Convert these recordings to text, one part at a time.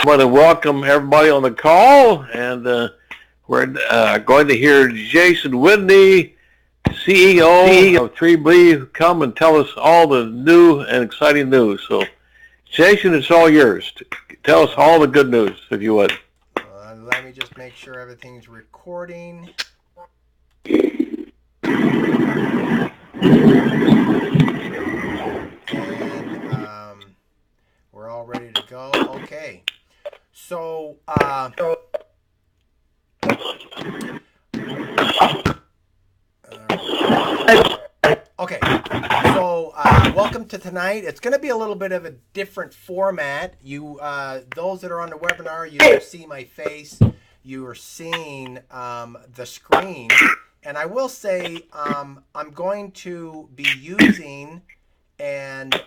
want to welcome everybody on the call, and we're going to hear Jason Whitney, CEO of 3Believe, come and tell us all the new and exciting news. So, Jason, it's all yours. Tell us all the good news, if you would. Let me just make sure everything's recording. And we're all ready to go. Okay. So, okay. So, welcome to tonight. It's going to be a little bit of a different format. Those that are on the webinar, you see my face. You are seeing the screen. And I will say I'm going to be using and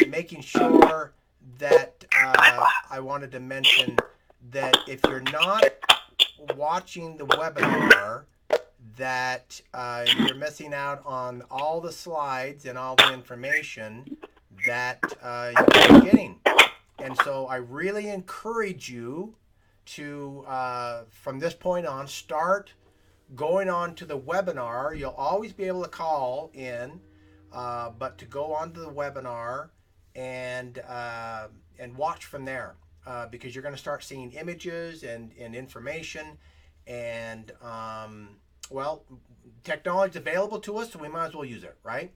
making sure that I wanted to mention that if you're not watching the webinar, that you're missing out on all the slides and all the information that you're getting. And so I really encourage you to, from this point on, start going on to the webinar. You'll always be able to call in, but to go onto the webinar and watch from there, because you're going to start seeing images and information, and well, technology is available to us, so we might as well use it, right?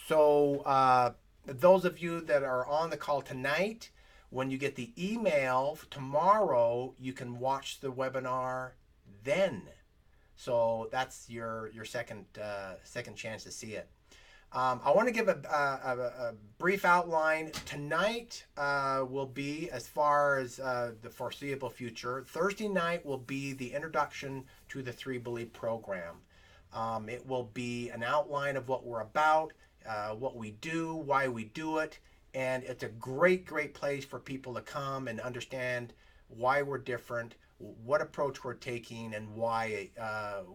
So those of you that are on the call tonight, when you get the email tomorrow, you can watch the webinar then. So that's your second chance to see it. I want to give a brief outline. Tonight will be, as far as the foreseeable future, Thursday night will be the introduction to the 3Believe program. It will be an outline of what we're about, what we do, why we do it, and it's a great place for people to come and understand why we're different, what approach we're taking, and why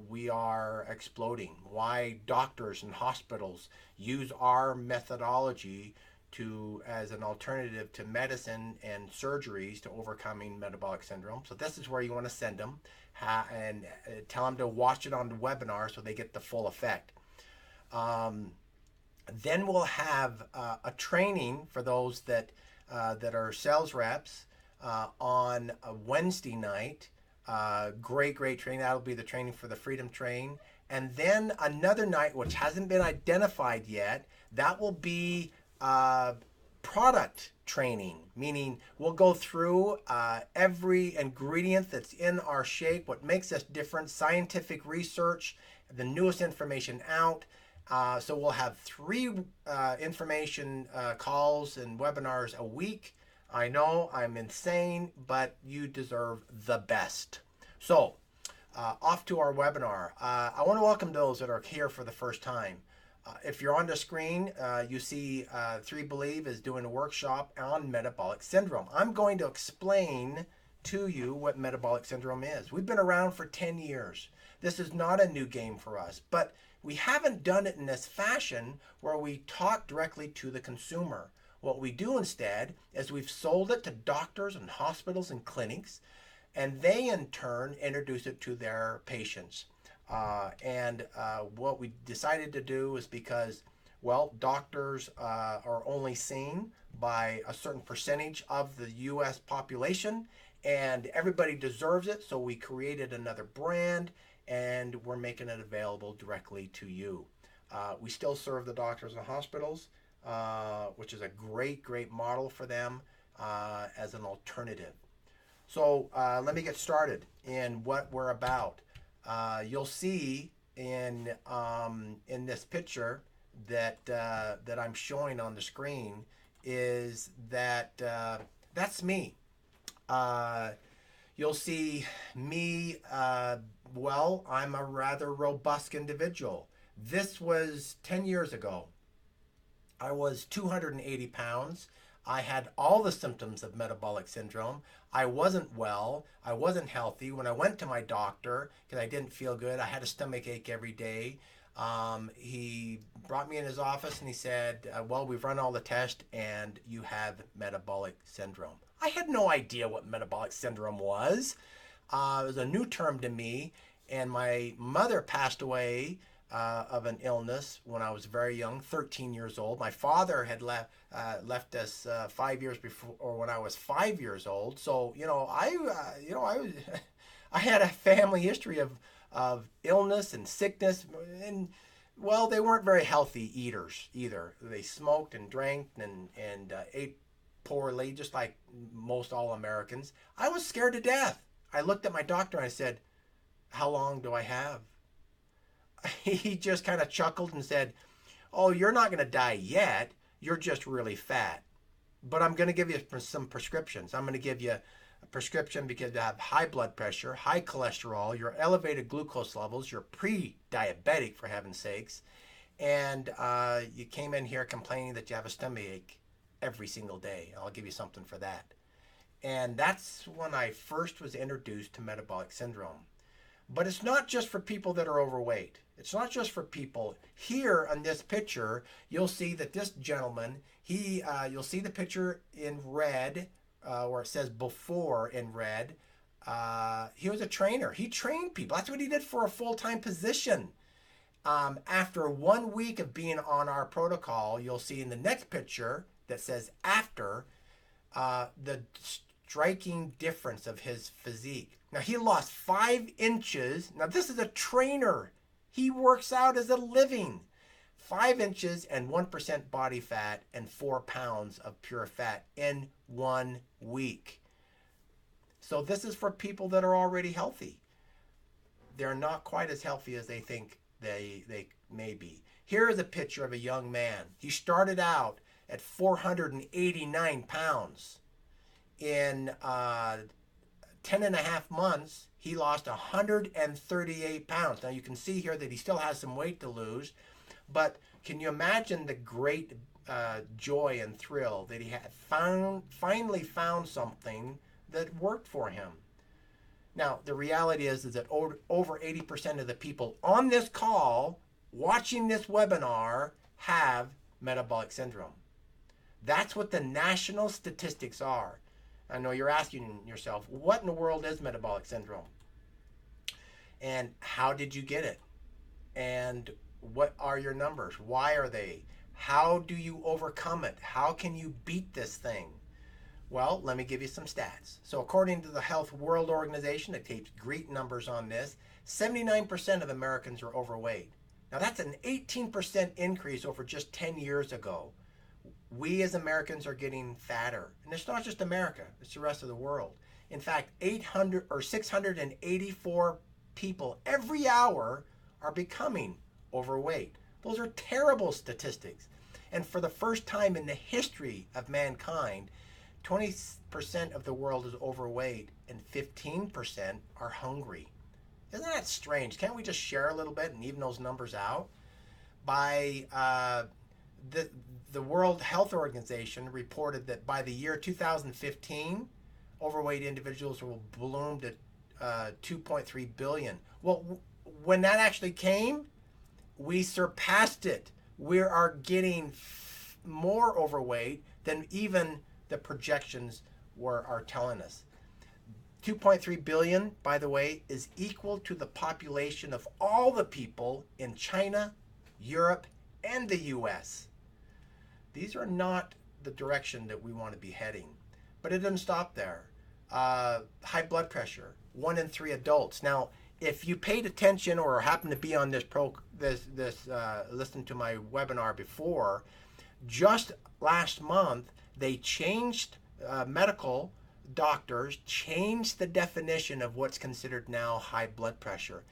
we are exploding, why doctors and hospitals use our methodology as an alternative to medicine and surgeries to overcoming metabolic syndrome. So this is where you want to send them and tell them to watch it on the webinar so they get the full effect. Then we'll have a training for those that are sales reps on a Wednesday night. Great training. That'll be the training for the Freedom Train. And then another night, which hasn't been identified yet, that will be product training, meaning we'll go through every ingredient that's in our shake, what makes us different, scientific research, the newest information out. So we'll have 3 information calls and webinars a week. I know I'm insane, but you deserve the best. So off to our webinar. I want to welcome those that are here for the first time. If you're on the screen, you see 3Believe is doing a workshop on metabolic syndrome. I'm going to explain to you what metabolic syndrome is. We've been around for 10 years. This is not a new game for us, but we haven't done it in this fashion where we talk directly to the consumer. What we do instead is we've sold it to doctors and hospitals and clinics, and they in turn introduce it to their patients. What we decided to do is because, well, doctors are only seen by a certain percentage of the U.S. population, and everybody deserves it, so we created another brand, and we're making it available directly to you. We still serve the doctors and hospitals, which is a great model for them as an alternative. So let me get started in what we're about. You'll see in this picture that I'm showing on the screen is that that's me. You'll see me. Well, I'm a rather robust individual. This was 10 years ago. I was 280 pounds. I had all the symptoms of metabolic syndrome. I wasn't well. I wasn't healthy. When I went to my doctor, because I didn't feel good, I had a stomach ache every day. He brought me in his office and he said, well, we've run all the tests and you have metabolic syndrome. I had no idea what metabolic syndrome was. It was a new term to me. And my mother passed away of an illness when I was very young, 13 years old. My father had left us 5 years before, or when I was 5 years old. So I had a family history of illness and sickness, and well, they weren't very healthy eaters either. They smoked and drank and ate poorly, just like most all Americans. I was scared to death. I looked at my doctor and I said, "How long do I have?" He just kind of chuckled and said, "Oh, you're not going to die yet. You're just really fat. But I'm going to give you some prescriptions. I'm going to give you a prescription because you have high blood pressure, high cholesterol, your elevated glucose levels, you're pre-diabetic for heaven's sakes, and you came in here complaining that you have a stomach ache every single day. I'll give you something for that." And that's when I first was introduced to metabolic syndrome. But it's not just for people that are overweight. It's not just for people. Here on this picture, you'll see that this gentleman, you'll see the picture in red, where it says before in red. He was a trainer. He trained people. That's what he did for a full-time position. After 1 week of being on our protocol, you'll see in the next picture that says after, the striking difference of his physique. Now, he lost 5 inches. Now, this is a trainer. He works out as a living. 5 inches and 1% body fat and 4 pounds of pure fat in 1 week. So this is for people that are already healthy. They're not quite as healthy as they think they may be. Here is a picture of a young man. He started out at 489 pounds. In 10 and a half months, he lost 138 pounds. Now you can see here that he still has some weight to lose, but can you imagine the great joy and thrill that he had finally found something that worked for him? Now, the reality is that over 80% of the people on this call watching this webinar have metabolic syndrome. That's what the national statistics are. I know you're asking yourself, what in the world is metabolic syndrome? And how did you get it? And what are your numbers? Why are they? How do you overcome it? How can you beat this thing? Well, let me give you some stats. So according to the Health World Organization, it takes great numbers on this, 79% of Americans are overweight. Now that's an 18% increase over just 10 years ago. We as Americans are getting fatter. And it's not just America, it's the rest of the world. In fact, 684 people every hour are becoming overweight. Those are terrible statistics. And for the first time in the history of mankind, 20% of the world is overweight and 15% are hungry. Isn't that strange? Can't we just share a little bit and even those numbers out? By the World Health Organization reported that by the year 2015, overweight individuals will bloom to 2.3 billion. Well, when that actually came, we surpassed it. We are getting more overweight than even the projections are telling us. 2.3 billion, by the way, is equal to the population of all the people in China, Europe, and the US. These are not the direction that we want to be heading. But it doesn't stop there. High blood pressure, 1 in 3 adults. Now, if you paid attention or happened to be on listen to my webinar before, just last month they changed medical doctors changed the definition of what's considered now high blood pressure.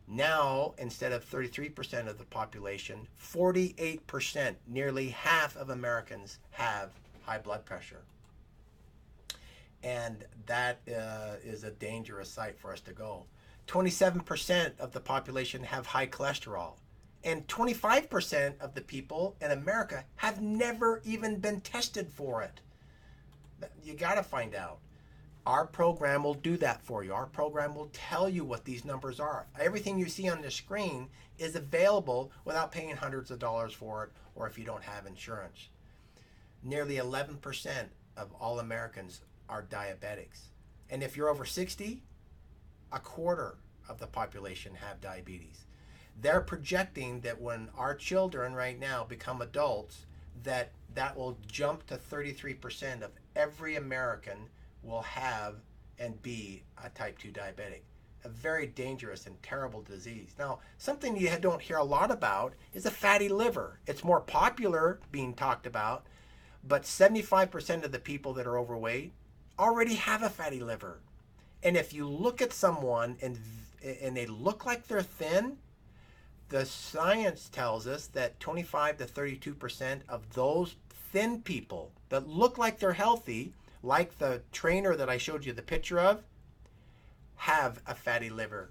Now, instead of 33% of the population, 48%, nearly half of Americans have high blood pressure. And that is a dangerous sight for us to go. 27% of the population have high cholesterol. And 25% of the people in America have never even been tested for it. You got to find out. Our program will do that for you. Our program will tell you what these numbers are. Everything you see on the screen is available without paying hundreds of dollars for it, or if you don't have insurance. Nearly 11% of all Americans are diabetics. And if you're over 60, a quarter of the population have diabetes. They're projecting that when our children right now become adults, that will jump to 33% of every American will have and be a type 2 diabetic. A very dangerous and terrible disease. Now, something you don't hear a lot about is a fatty liver. It's more popular being talked about, but 75% of the people that are overweight already have a fatty liver. And if you look at someone and they look like they're thin, the science tells us that 25 to 32% of those thin people that look like they're healthy, like the trainer that I showed you the picture of, have a fatty liver.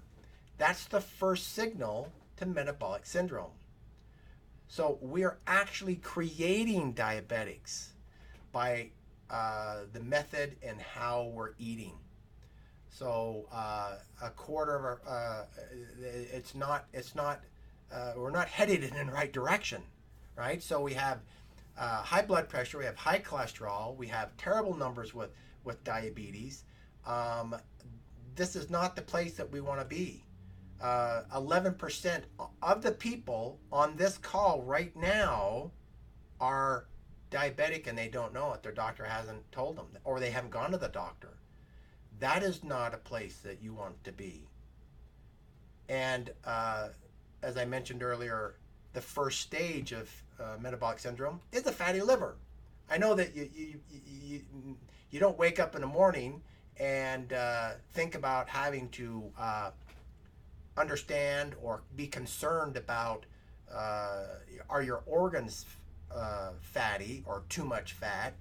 That's the first signal to metabolic syndrome. So we're actually creating diabetics by the method and how we're eating. So a quarter of our, we're not headed in the right direction, right? So we have high blood pressure, we have high cholesterol, we have terrible numbers with diabetes. This is not the place that we want to be. 11% of the people on this call right now are diabetic and they don't know it. Their doctor hasn't told them, or they haven't gone to the doctor. That is not a place that you want to be. And as I mentioned earlier, the first stage of metabolic syndrome is a fatty liver. I know that you don't wake up in the morning and think about having to understand or be concerned about are your organs fatty or too much fat.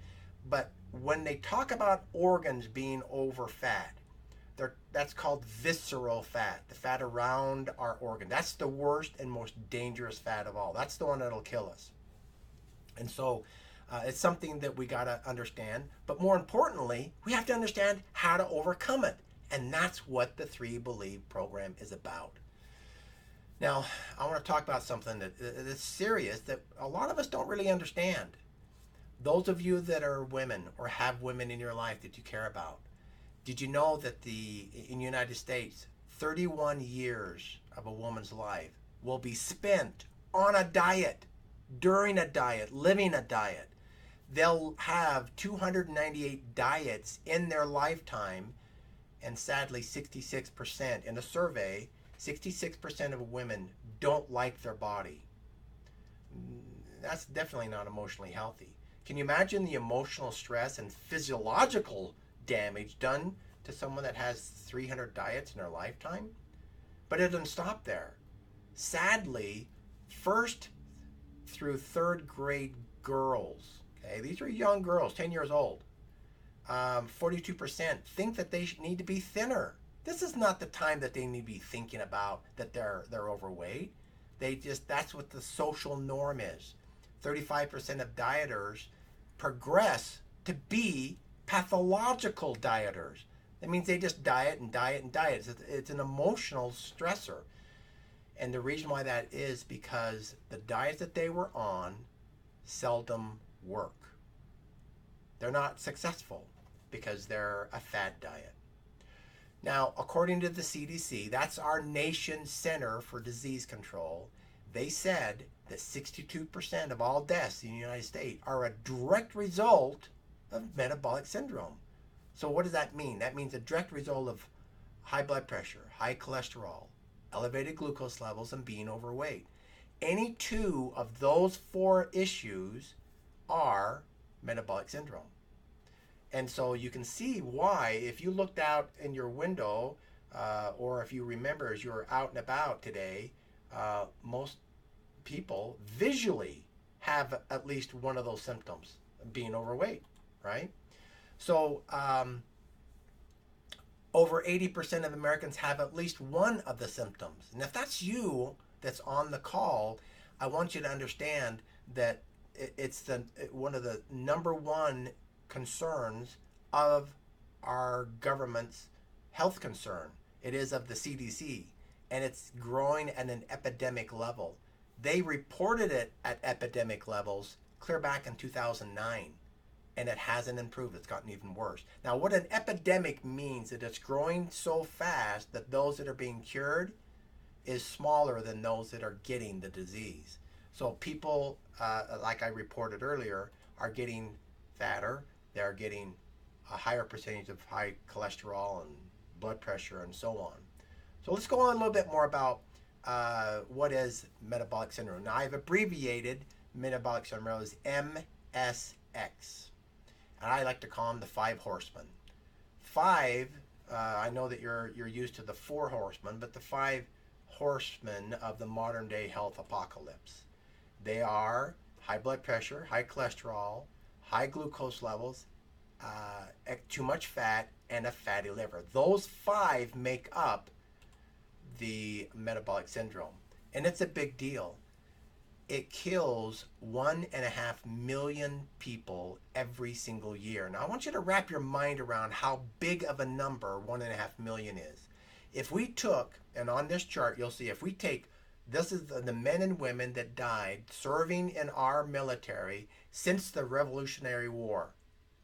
But when they talk about organs being over fat, that's called visceral fat, the fat around our organ. That's the worst and most dangerous fat of all. That's the one that'll kill us. And so it's something that we got to understand. But more importantly, we have to understand how to overcome it. And that's what the 3Believe program is about. Now, I want to talk about something that's serious that a lot of us don't really understand. Those of you that are women or have women in your life that you care about, did you know that in the United States, 31 years of a woman's life will be spent on a diet, during a diet, living a diet? They'll have 298 diets in their lifetime, and sadly 66%, in a survey, 66% of women don't like their body. That's definitely not emotionally healthy. Can you imagine the emotional stress and physiological damage done to someone that has 300 diets in their lifetime? But it doesn't stop there. Sadly, first through third grade girls, okay, these are young girls, 10 years old, 42% think that they need to be thinner. This is not the time that they need to be thinking about that they're overweight. That's what the social norm is. 35% of dieters progress to be pathological dieters. That means they just diet and diet and diet. It's an emotional stressor. And the reason why that is because the diets that they were on seldom work. They're not successful because they're a fad diet. Now, according to the CDC, that's our nation's Center for Disease Control, they said that 62% of all deaths in the United States are a direct result of metabolic syndrome. So what does that mean? That means a direct result of high blood pressure, high cholesterol, elevated glucose levels, and being overweight. Any two of those four issues are metabolic syndrome. And so you can see why, if you looked out in your window, or if you remember as you were out and about today, most people visually have at least one of those symptoms, being overweight, right? So over 80% of Americans have at least one of the symptoms. And if that's you that's on the call, I want you to understand that it's one of the number one concerns of our government's health concern. It is of the CDC, and it's growing at an epidemic level. They reported it at epidemic levels clear back in 2009, and it hasn't improved. It's gotten even worse. Now, what an epidemic means is that it's growing so fast that those that are being cured is smaller than those that are getting the disease. So people, like I reported earlier, are getting fatter. They're getting a higher percentage of high cholesterol and blood pressure and so on. So let's go on a little bit more about what is metabolic syndrome. Now, I've abbreviated metabolic syndrome as MSX, and I like to call them the 5 horsemen. 5, I know that you're used to the 4 horsemen, but the 5 horsemen of the modern day health apocalypse. They are high blood pressure, high cholesterol, high glucose levels, too much fat, and a fatty liver. Those 5 make up the metabolic syndrome, and it's a big deal. It kills 1.5 million people every single year. Now, I want you to wrap your mind around how big of a number 1.5 million is. If we took, and on this chart you'll see, if we take, this is the men and women that died serving in our military since the Revolutionary War,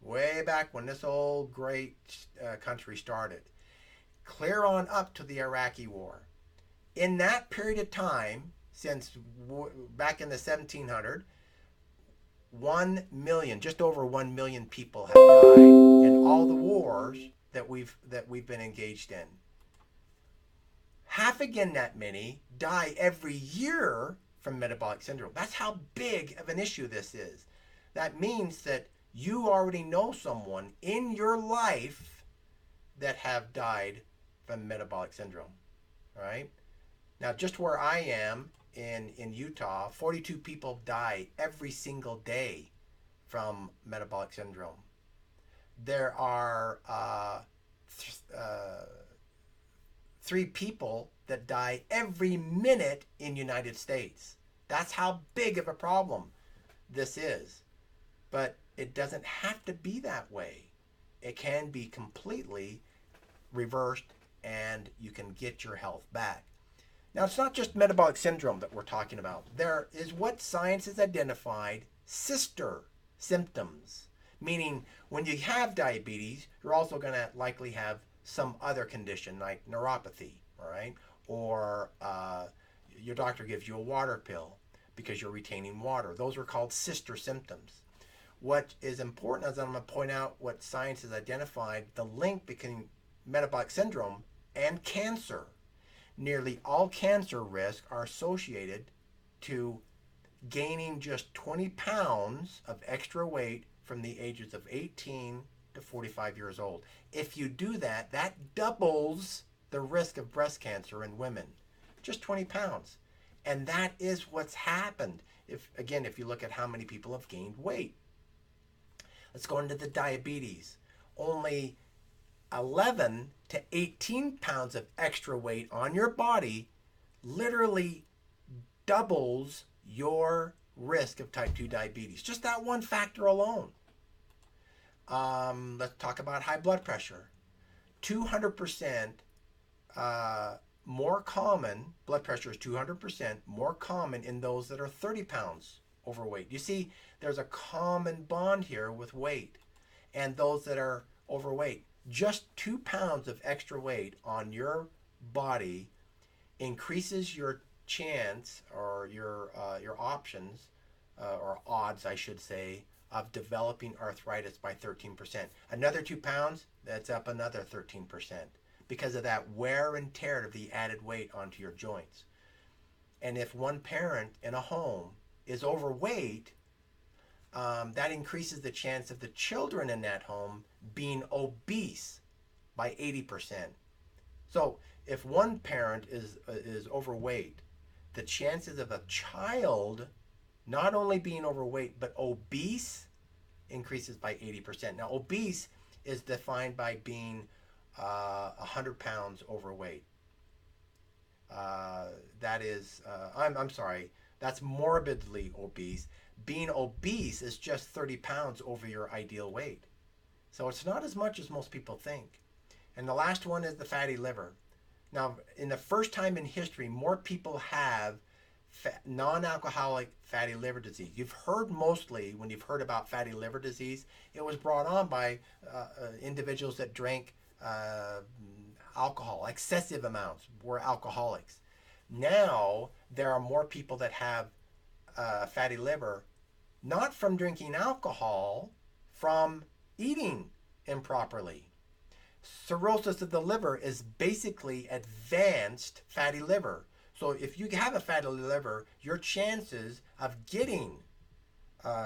way back when this old great country started, clear on up to the Iraqi War. In that period of time, since back in the 1700s, 1 million, just over 1 million people have died in all the wars that we've been engaged in. Half again that many die every year from metabolic syndrome. That's how big of an issue this is. That means that you already know someone in your life that have died from metabolic syndrome, right? Now, just where I am in Utah, 42 people die every single day from metabolic syndrome. There are 3 people that die every minute in United States. That's how big of a problem this is. But it doesn't have to be that way. It can be completely reversed, and you can get your health back. Now, it's not just metabolic syndrome that we're talking about. There is what science has identified sister symptoms, meaning when you have diabetes, you're also going to likely have some other condition like neuropathy, all right? Or your doctor gives you a water pill because you're retaining water. Those are called sister symptoms. What is important is I'm going to point out what science has identified, the link between metabolic syndrome and cancer. Nearly all cancer risks are associated to gaining just 20 pounds of extra weight from the ages of 18 to 45 years old. If you do that, that doubles the risk of breast cancer in women. Just 20 pounds. And that is what's happened. If you look at how many people have gained weight. Let's go into the diabetes. Only 11 to 18 pounds of extra weight on your body literally doubles your risk of type 2 diabetes. Just that one factor alone. Let's talk about high blood pressure. 200% more common, blood pressure is 200% more common in those that are 30 pounds overweight. You see, there's a common bond here with weight and those that are overweight. Just 2 pounds of extra weight on your body increases your chance or your options or odds, I should say, of developing arthritis by 13%. Another 2 pounds, that's up another 13% because of that wear and tear of the added weight onto your joints. And if one parent in a home is overweight, that increases the chance of the children in that home being obese by 80%. So if one parent is overweight, the chances of a child not only being overweight but obese increases by 80%. Now, obese is defined by being 100 pounds overweight. That is, I'm sorry, that's morbidly obese. Being obese is just 30 pounds over your ideal weight. So it's not as much as most people think. And the last one is the fatty liver. Now, in the first time in history, more people have non-alcoholic fatty liver disease. You've heard mostly, when you've heard about fatty liver disease, it was brought on by individuals that drank alcohol, excessive amounts, were alcoholics. Now, there are more people that have fatty liver, not from drinking alcohol, from eating improperly. Cirrhosis of the liver is basically advanced fatty liver. So if you have a fatty liver, your chances of getting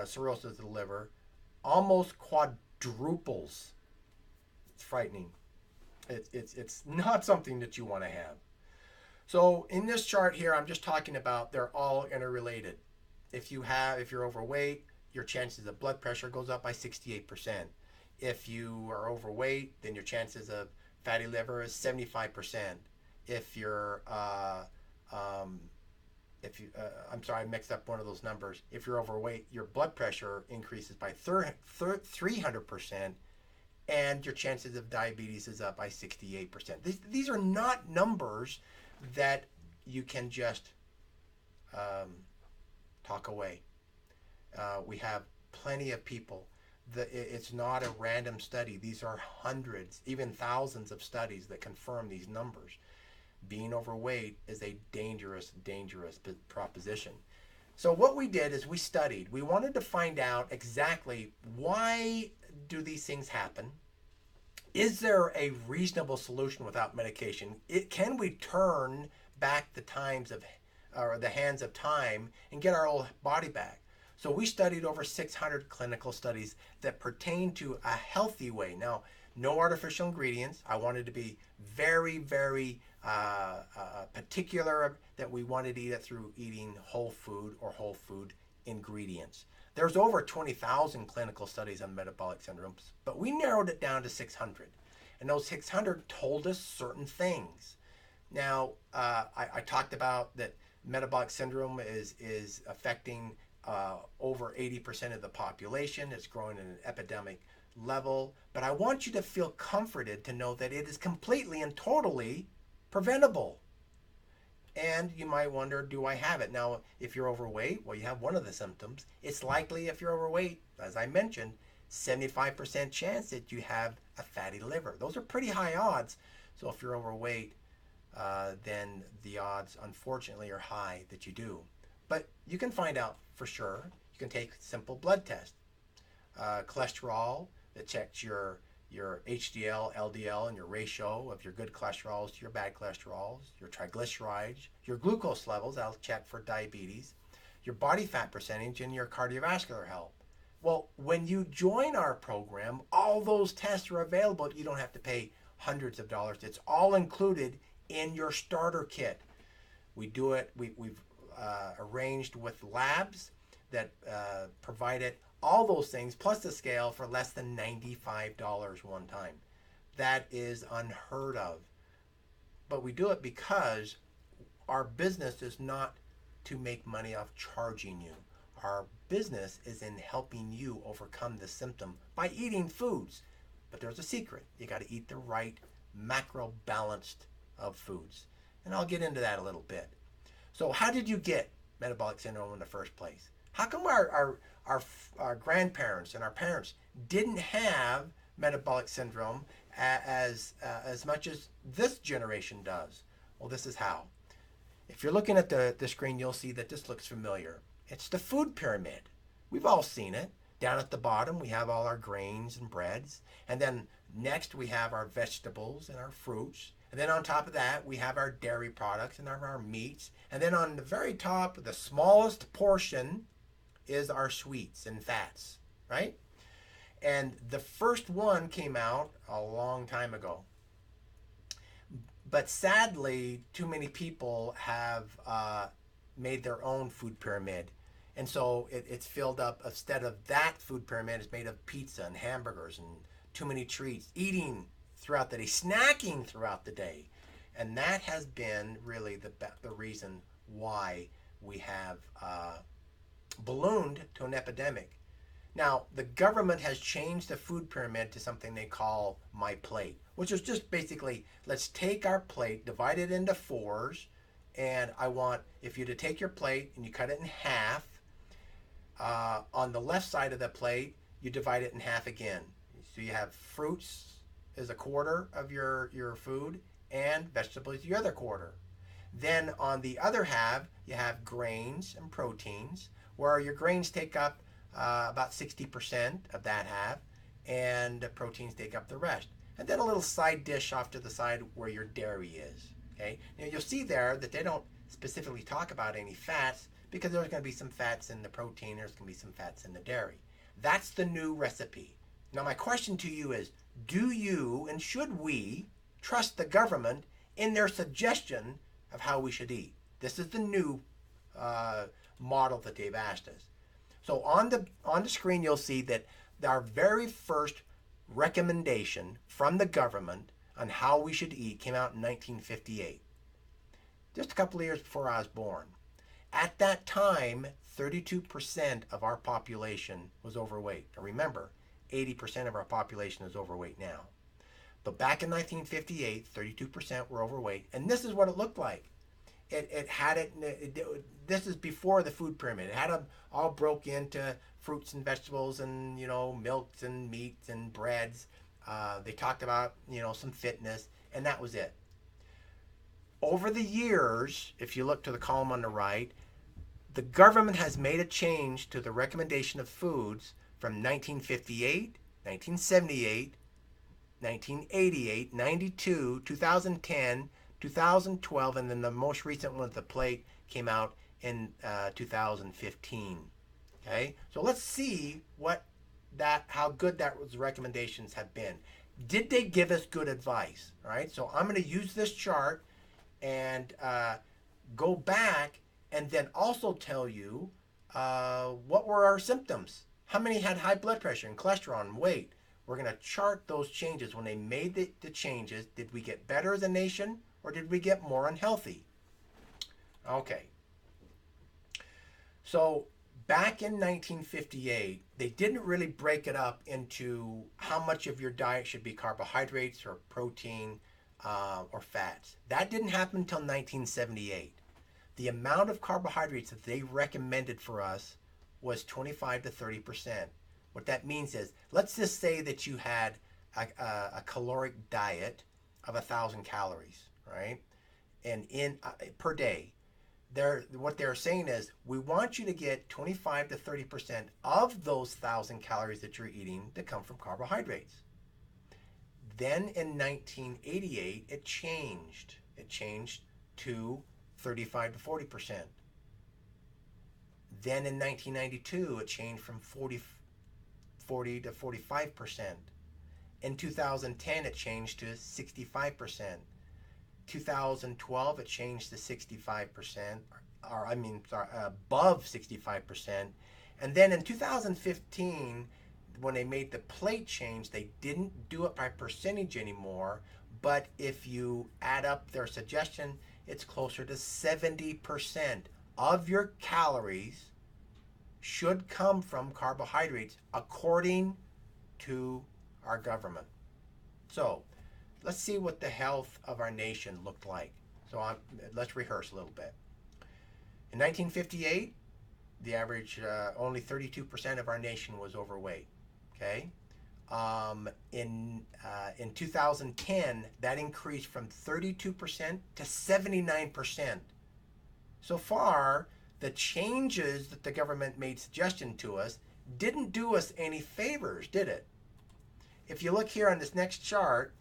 cirrhosis of the liver almost quadruples. It's frightening. It's not something that you want to have. So in this chart here, I'm just talking about they're all interrelated. If you're overweight, your chances of blood pressure goes up by 68%. If you are overweight, then your chances of fatty liver is 75%. If you're I'm sorry, I mixed up one of those numbers. If you're overweight, your blood pressure increases by 300%, and your chances of diabetes is up by 68%. These are not numbers that you can just talk away. We have plenty of people. It's not a random study. These are hundreds, even thousands of studies that confirm these numbers. Being overweight is a dangerous, dangerous proposition. So what we did is we studied. We wanted to find out exactly why do these things happen? Is there a reasonable solution without medication? Can we turn back the times of, or the hands of time and get our old body back? So we studied over 600 clinical studies that pertain to a healthy way. Now, no artificial ingredients. I wanted to be very, very particular that we wanted to eat it through eating whole food or whole food ingredients. There's over 20,000 clinical studies on metabolic syndromes, but we narrowed it down to 600. And those 600 told us certain things. Now, I talked about that metabolic syndrome is affecting over 80% of the population. It's growing at an epidemic level. But I want you to feel comforted to know that it is completely and totally preventable. And you might wonder, do I have it? Now, if you're overweight, well, you have one of the symptoms. It's likely if you're overweight, as I mentioned, 75% chance that you have a fatty liver. Those are pretty high odds. So if you're overweight, then the odds, unfortunately, are high that you do. But you can find out for sure. You can take simple blood test. Cholesterol that checks your HDL, LDL, and your ratio of your good cholesterols to your bad cholesterols, your triglycerides, your glucose levels, that'll check for diabetes, your body fat percentage, and your cardiovascular health. Well, when you join our program, all those tests are available. You don't have to pay hundreds of dollars. It's all included in your starter kit. We do it, we've arranged with labs that provide it, all those things, plus the scale for less than $95 one time. That is unheard of. But we do it because our business is not to make money off charging you. Our business is in helping you overcome the symptom by eating foods. But there's a secret. You got to eat the right macro balanced of foods. And I'll get into that a little bit. So how did you get metabolic syndrome in the first place? How come our grandparents and our parents didn't have metabolic syndrome as much as this generation does? Well, this is how. If you're looking at the screen, you'll see that this looks familiar. It's the food pyramid. We've all seen it. Down at the bottom, we have all our grains and breads. And then next, we have our vegetables and our fruits. And then on top of that, we have our dairy products and our meats. And then on the very top, the smallest portion is our sweets and fats, right? And the first one came out a long time ago. But sadly, too many people have made their own food pyramid. And so it's filled up, instead of that food pyramid, it's made of pizza and hamburgers and too many treats, eating throughout the day, snacking throughout the day. And that has been really the reason why we have ballooned to an epidemic. Now, the government has changed the food pyramid to something they call My Plate, which is just basically, let's take our plate, divide it into fours, and I want if you to take your plate and you cut it in half. On the left side of the plate, you divide it in half again. So you have fruits as a quarter of your food and vegetables the other quarter. Then on the other half, you have grains and proteins, where your grains take up about 60% of that half, and the proteins take up the rest. And then a little side dish off to the side where your dairy is. Okay. Now you'll see there that they don't specifically talk about any fats, because there's going to be some fats in the protein, there's going to be some fats in the dairy. That's the new recipe. Now my question to you is, do you and should we trust the government in their suggestion of how we should eat? This is the new model that they've asked us. So on the screen you'll see that our very first recommendation from the government on how we should eat came out in 1958, just a couple of years before I was born. At that time, 32% of our population was overweight. Now remember, 80% of our population is overweight now. But back in 1958, 32% were overweight, and this is what it looked like. This is before the food pyramid. It had them all broke into fruits and vegetables and, milks and meats and breads. They talked about, some fitness, and that was it. Over the years, if you look to the column on the right, the government has made a change to the recommendation of foods from 1958, 1978, 1988, 92, 2010, 2012, and then the most recent one, the plate, came out in 2015. Okay, so let's see how good those recommendations have been. Did they give us good advice? All right, so I'm going to use this chart and go back and then also tell you what were our symptoms. How many had high blood pressure and cholesterol and weight? We're going to chart those changes. When they made the changes, did we get better as a nation or did we get more unhealthy? Okay. So back in 1958, they didn't really break it up into how much of your diet should be carbohydrates or protein or fats. That didn't happen until 1978. The amount of carbohydrates that they recommended for us was 25 to 30%. What that means is, let's just say that you had a caloric diet of 1,000 calories, right? And per day. What they're saying is, we want you to get 25 to 30% of those 1,000 calories that you're eating to come from carbohydrates. Then in 1988, it changed. It changed to 35 to 40%. Then in 1992, it changed from 40 to 45%. In 2010, it changed to 65%. 2012, it changed to 65%, above 65%. And then in 2015, when they made the plate change, they didn't do it by percentage anymore, but if you add up their suggestion, it's closer to 70% of your calories should come from carbohydrates, according to our government. So let's see what the health of our nation looked like. So let's rehearse a little bit. In 1958, the average, only 32% of our nation was overweight. Okay. In 2010, that increased from 32% to 79%. So far, the changes that the government made suggestion to us didn't do us any favors, did it? If you look here on this next chart,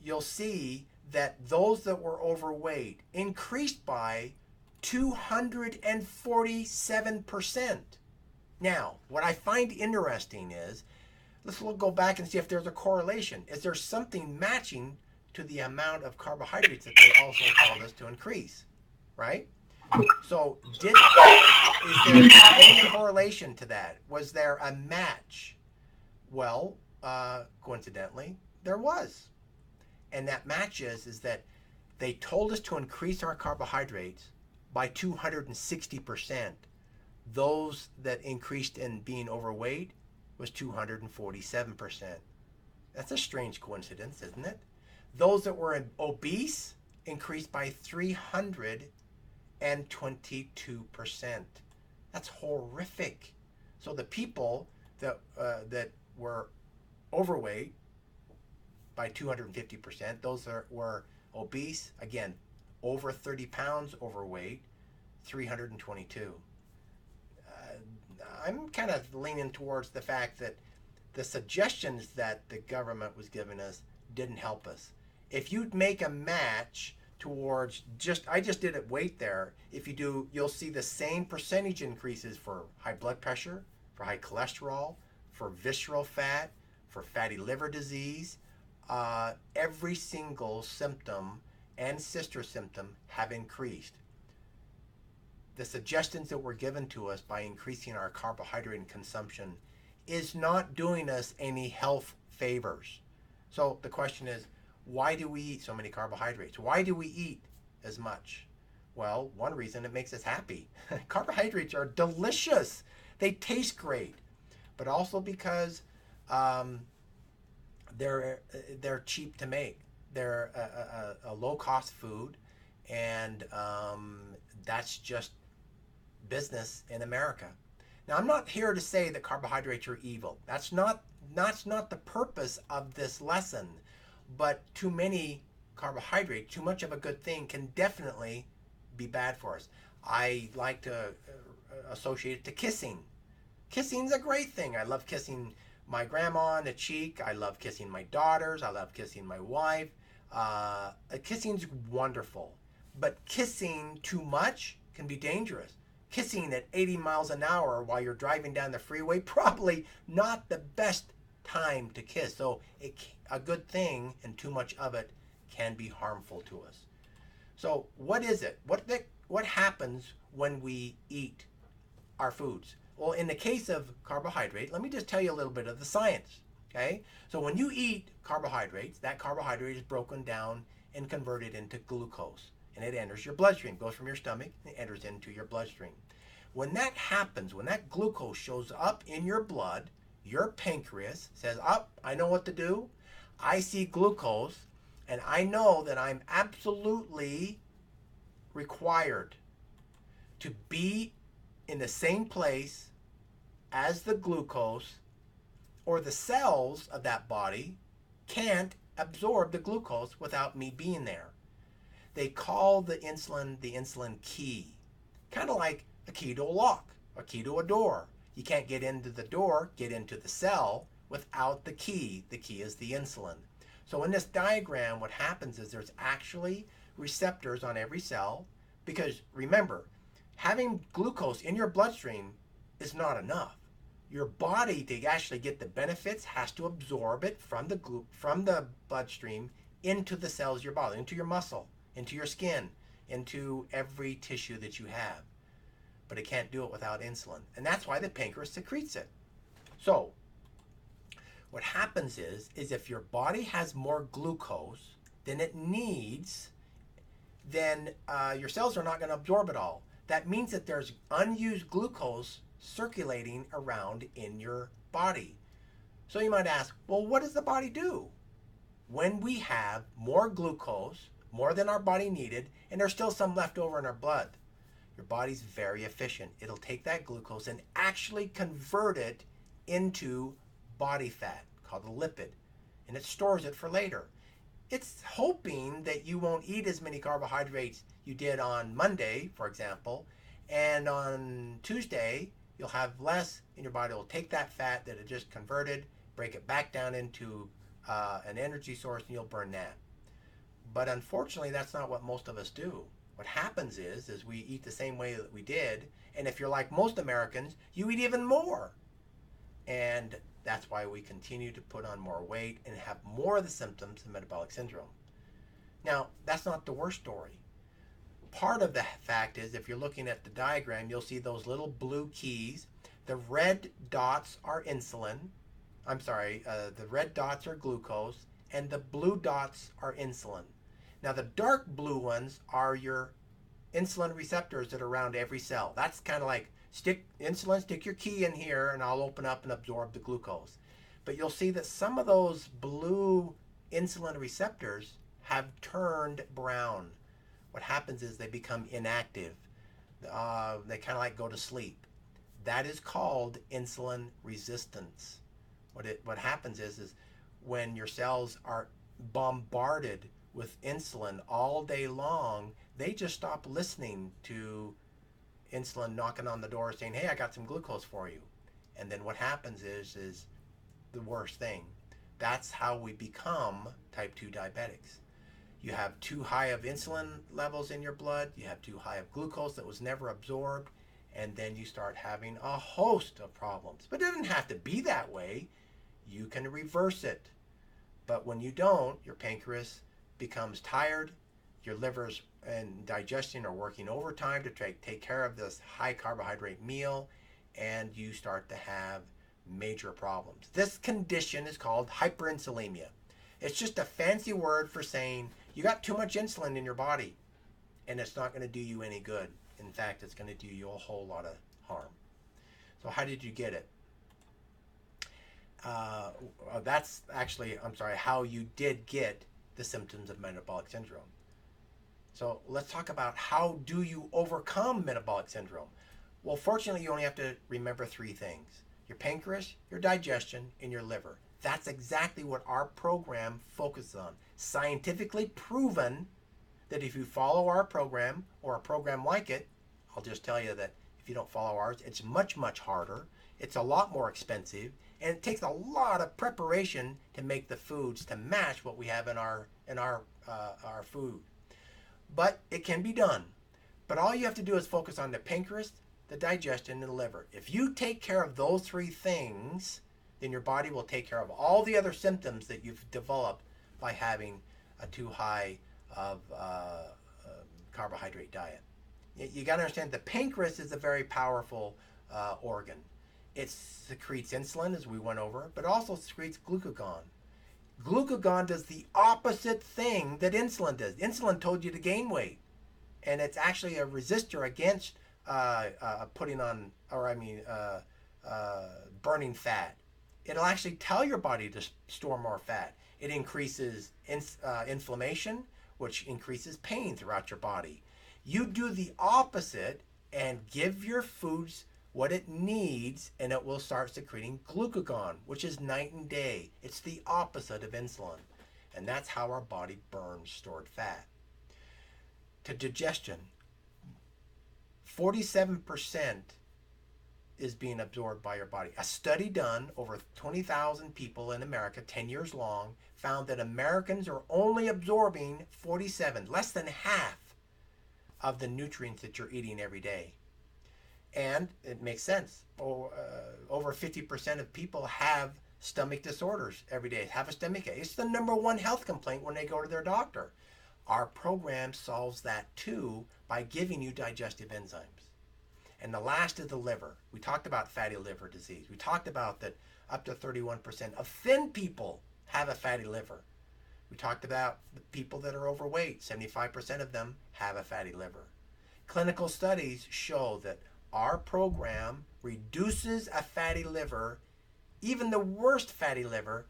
you'll see that those that were overweight increased by 247%. Now, what I find interesting is, let's go back and see if there's a correlation. Is there something matching to the amount of carbohydrates that they also told us to increase, right? So, is there any correlation to that? Was there a match? Well, coincidentally, there was. And that match is that they told us to increase our carbohydrates by 260%. Those that increased in being overweight was 247%. That's a strange coincidence, isn't it? Those that were obese increased by 322%. That's horrific. So the people that were overweight by 250%, those that were obese, again, over 30 pounds overweight, 322. I'm kind of leaning towards the fact that the suggestions that the government was giving us didn't help us. If you make a match towards I just did it weight there. If you do, you'll see the same percentage increases for high blood pressure, for high cholesterol, for visceral fat, for fatty liver disease. Every single symptom and sister symptom have increased. The suggestions that were given to us by increasing our carbohydrate consumption is not doing us any health favors. So the question is, why do we eat so many carbohydrates? Why do we eat as much? Well, one reason, it makes us happy. Carbohydrates are delicious. They taste great. But also because they're cheap to make. They're a low-cost food, and that's just business in America. Now, I'm not here to say that carbohydrates are evil. That's not the purpose of this lesson. But too many carbohydrates, too much of a good thing, can definitely be bad for us. I like to associate it to kissing. Kissing's a great thing. I love kissing my grandma on the cheek. I love kissing my daughters. I love kissing my wife. Kissing's wonderful. But kissing too much can be dangerous. Kissing at 80 miles an hour while you're driving down the freeway, probably not the best time to kiss. So a good thing and too much of it can be harmful to us. So what is it? What happens when we eat our foods? Well, in the case of carbohydrate, let me just tell you a little bit of the science. Okay? So when you eat carbohydrates, that carbohydrate is broken down and converted into glucose. And it enters your bloodstream, goes from your stomach and enters into your bloodstream. When that happens, when that glucose shows up in your blood, your pancreas says, I know what to do. I see glucose, and I know that I'm absolutely required to be in the same place as the glucose, or the cells of that body can't absorb the glucose without me being there. They call the insulin key, kind of like a key to a lock, a key to a door. You can't get into the door, get into the cell without the key. The key is the insulin. So in this diagram, what happens is there's actually receptors on every cell, because remember, having glucose in your bloodstream is not enough. Your body, to actually get the benefits, has to absorb it from the bloodstream into the cells of your body, into your muscle, into your skin, into every tissue that you have. But it can't do it without insulin. And that's why the pancreas secretes it. So what happens is if your body has more glucose than it needs, then your cells are not going to absorb it all. That means that there's unused glucose circulating around in your body. So you might ask, well, what does the body do when we have more glucose, more than our body needed, and there's still some left over in our blood? Your body's very efficient. It'll take that glucose and actually convert it into body fat, called a lipid, and it stores it for later. It's hoping that you won't eat as many carbohydrates you did on Monday, for example, and on Tuesday you'll have less, and your body will take that fat that it just converted, break it back down into an energy source, and you'll burn that. But unfortunately, that's not what most of us do. What happens is we eat the same way that we did, and if you're like most Americans, you eat even more. And that's why we continue to put on more weight and have more of the symptoms of metabolic syndrome. Now, that's not the worst story. Part of the fact is, if you're looking at the diagram, you'll see those little blue keys. The red dots are insulin. The red dots are glucose, and the blue dots are insulin. Now, the dark blue ones are your insulin receptors that are around every cell. That's kind of like stick your key in here and I'll open up and absorb the glucose. But you'll see that some of those blue insulin receptors have turned brown. What happens is they become inactive. They kind of like go to sleep. That is called insulin resistance. What happens is when your cells are bombarded with insulin all day long, they just stop listening to insulin knocking on the door saying, hey, I got some glucose for you. And then what happens is the worst thing. That's how we become type 2 diabetics. You have too high of insulin levels in your blood, you have too high of glucose that was never absorbed, and then you start having a host of problems. But it doesn't have to be that way. You can reverse it. But when you don't, your pancreas becomes tired, your livers and digestion are working overtime to take care of this high carbohydrate meal, and you start to have major problems. This condition is called hyperinsulinemia. It's just a fancy word for saying you got too much insulin in your body, and it's not going to do you any good. In fact, it's going to do you a whole lot of harm. So how did you get it? That's actually, how you did get the symptoms of metabolic syndrome. So let's talk about how do you overcome metabolic syndrome. Well, fortunately, you only have to remember 3 things. Your pancreas, your digestion, and your liver. That's exactly what our program focuses on. Scientifically proven that if you follow our program or a program like it, I'll just tell you that if you don't follow ours, it's much, much harder. It's a lot more expensive, and it takes a lot of preparation to make the foods to match what we have in our food. But it can be done. But all you have to do is focus on the pancreas, the digestion, and the liver. If you take care of those 3 things, then your body will take care of all the other symptoms that you've developed by having a too high of carbohydrate diet. You got to understand the pancreas is a very powerful organ. It secretes insulin, as we went over, but also secretes glucagon. Glucagon does the opposite thing that insulin does. Insulin told you to gain weight, and it's actually a resistor against burning fat. It'll actually tell your body to store more fat. It increases inflammation, which increases pain throughout your body. You do the opposite and give your foods what it needs, and it will start secreting glucagon, which is night and day. It's the opposite of insulin, and that's how our body burns stored fat. To digestion, 47% is being absorbed by your body. A study done over 20,000 people in America, 10 years long, found that Americans are only absorbing 47, less than half of the nutrients that you're eating every day. And it makes sense. Over 50% of people have stomach disorders every day, have a stomach ache. It's the number 1 health complaint when they go to their doctor. Our program solves that too by giving you digestive enzymes. And the last is the liver. We talked about fatty liver disease. We talked about that up to 31% of thin people have a fatty liver. We talked about the people that are overweight. 75% of them have a fatty liver. Clinical studies show that our program reduces a fatty liver, even the worst fatty liver,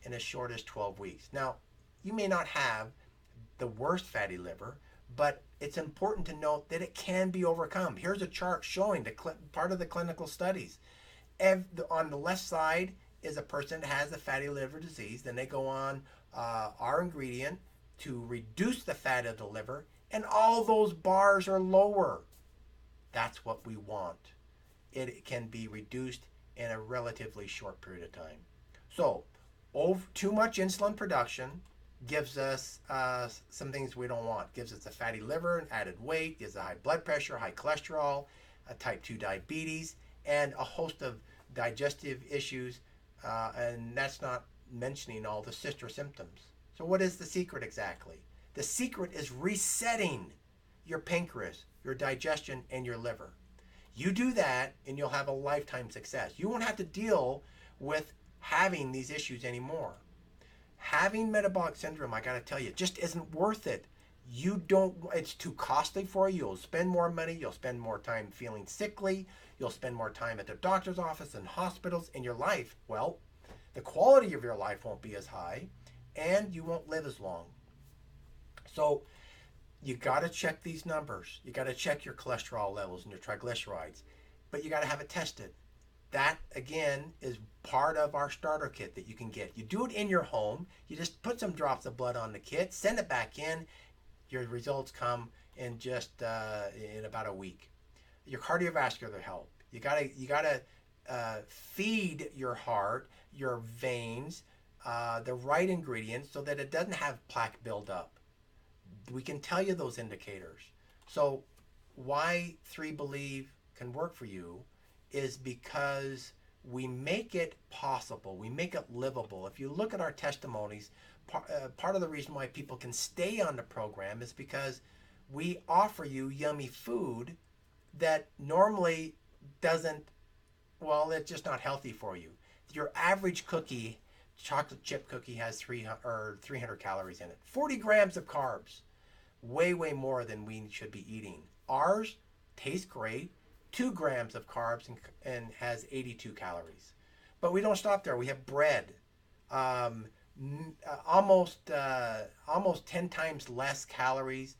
in as short as 12 weeks. Now, you may not have the worst fatty liver, but it's important to note that it can be overcome. Here's a chart showing part of the clinical studies. On the left side is a person that has a fatty liver disease. Then they go on our ingredient to reduce the fat of the liver, and all those bars are lower. That's what we want. It can be reduced in a relatively short period of time. So, too much insulin production gives us some things we don't want. Gives us a fatty liver, an added weight, gives us high blood pressure, high cholesterol, a type 2 diabetes, and a host of digestive issues, and that's not mentioning all the sister symptoms. So what is the secret exactly? The secret is resetting your pancreas, your digestion, and your liver. You do that, and you'll have a lifetime success. You won't have to deal with having these issues anymore. Having metabolic syndrome, I got to tell you, just isn't worth it. It's too costly for you. You'll spend more money. You'll spend more time feeling sickly. You'll spend more time at the doctor's office and hospitals in your life. Well, the quality of your life won't be as high, and you won't live as long. So you got to check these numbers. You got to check your cholesterol levels and your triglycerides, but you got to have it tested. That, again, is part of our starter kit that you can get. You do it in your home. You just put some drops of blood on the kit, send it back in. Your results come in just in about a week. Your cardiovascular health. You gotta feed your heart, your veins, the right ingredients so that it doesn't have plaque buildup. We can tell you those indicators. So why 3Believe can work for you is because we make it possible. We make it livable. If you look at our testimonies, part of the reason why people can stay on the program is because we offer you yummy food that normally doesn't, well, it's just not healthy for you. Your average cookie, chocolate chip cookie, has 300 calories in it. 40 grams of carbs. Way, way more than we should be eating. Ours tastes great. 2 grams of carbs and has 82 calories. But we don't stop there. We have bread. Almost 10 times less calories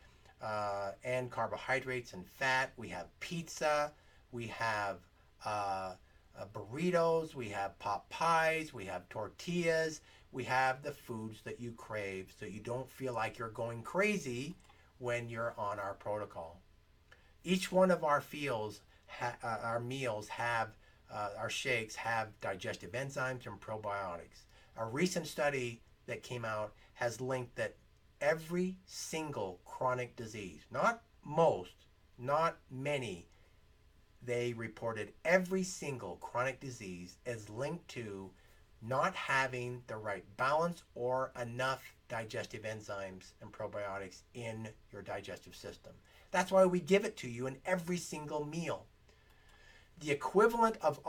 and carbohydrates and fat. We have pizza. We have burritos. We have pot pies. We have tortillas. We have the foods that you crave so you don't feel like you're going crazy when you're on our protocol. Each one of our our meals have, our shakes have digestive enzymes and probiotics. A recent study that came out has linked that every single chronic disease, not most, not many, they reported every single chronic disease is linked to not having the right balance or enough digestive enzymes and probiotics in your digestive system. That's why we give it to you in every single meal. The equivalent of